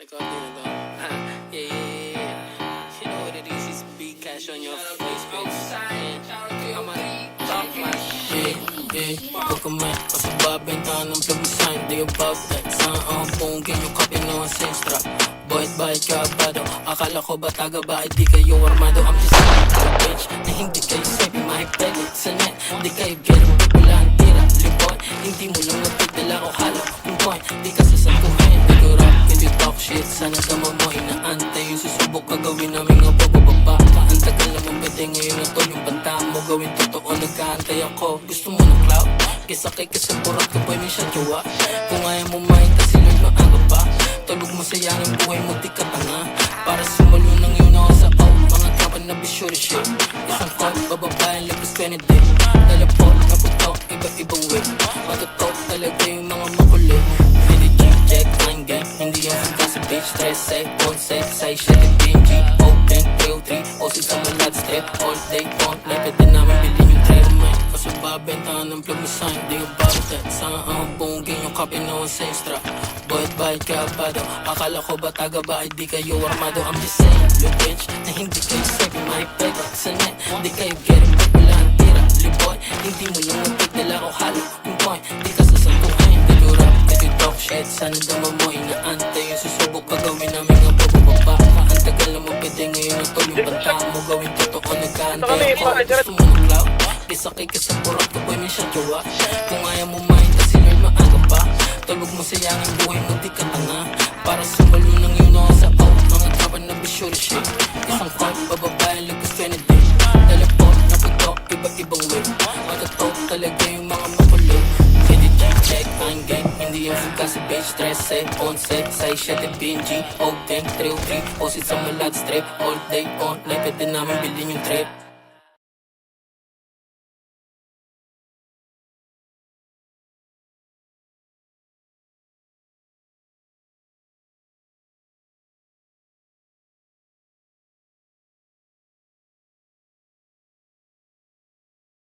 Record din na to. Yeah. You know what it is, it's big cash on your face, bitch. I'ma talk my shit, Huwag ka man, kasi babentahan ng plug sign. They about that. Saan ang pungkin yung copy no ancestra. Boy't bahit ka abado. Akala ko ba taga ba, di kayo armado. I'm just saying, bitch, na hindi kayo sabi mahipagod sa net. Di kayo getting populaan tira, liboy. Hindi mo lang napagdala ko halo. Yung point, di ka sasaguhin. Figure up, if you talk shit, sana tama mo inaantay. Yung susubok ka gawin namin nga bababa ka. Ang tagal naman pwede ngayon na to. Yung banta mo gawin totoo, nagkaantay ako. Gusto mo ng cloud? Kisakay ka sa burat ka boy, may siya jowa. Kung ayaw mo mahin kasi Lord maaga pa. Tulog mo saya ng buhay mo, di ka tanga. Para sumulo ng yun ako sa out. Mga tropa na bisyo shit. Isang call, bababayan, labas Benedict. Teleport, naputok, iba-ibang way. Matutok talaga yung mga makulit. Hindi check, line gang. Hindi yan sa bitch, 13, 11, 6, 7, BMG, open, 303, o sa malad step, all day, on, like pwede namin bilhin yung trail man. Kasi babentahan ng plug sign, di about that. Saan ang bungin yung copy no ancestra. Boy't bahit ka abado. Akala ko ba taga ba, di kayo armado. I'm just saying, little bitch, na hindi kayo sabi mahipagod sa net. Di kayo getting populaan tira, liboy. Hindi mo lang napagdala ko halo. Yung point, di ka sasaguhin. Figure up, if you talk shit, sana dama mo inaantay. Yung susubok ka gawin namin nga bababa ka. Ang tagal naman pwede ngayon na to. Yung banta mo gawin totoo, nagkaantay ako. Gusto mo ng cloud? Di sakay ka sa burat ka boy, may siya jowa. Kung ayaw mo mahin kasi Lord maaga pa. Tulog mo sayang ang buhay mo, di ka tanga. Para sumulo ng yun ako sa out. Mga tropa na bisyo shit. Isang call, bababayan, lagos Benedict. Teleport, naputok, iba-ibang way. Matutok talaga yung mga makulit. Hindi check, line gang. Hindi yung suka sa bitch, 13, 11, 6, 7, BNG, open, 303, o sa malad strip. All day on, like pwede namin bilhin yung trip.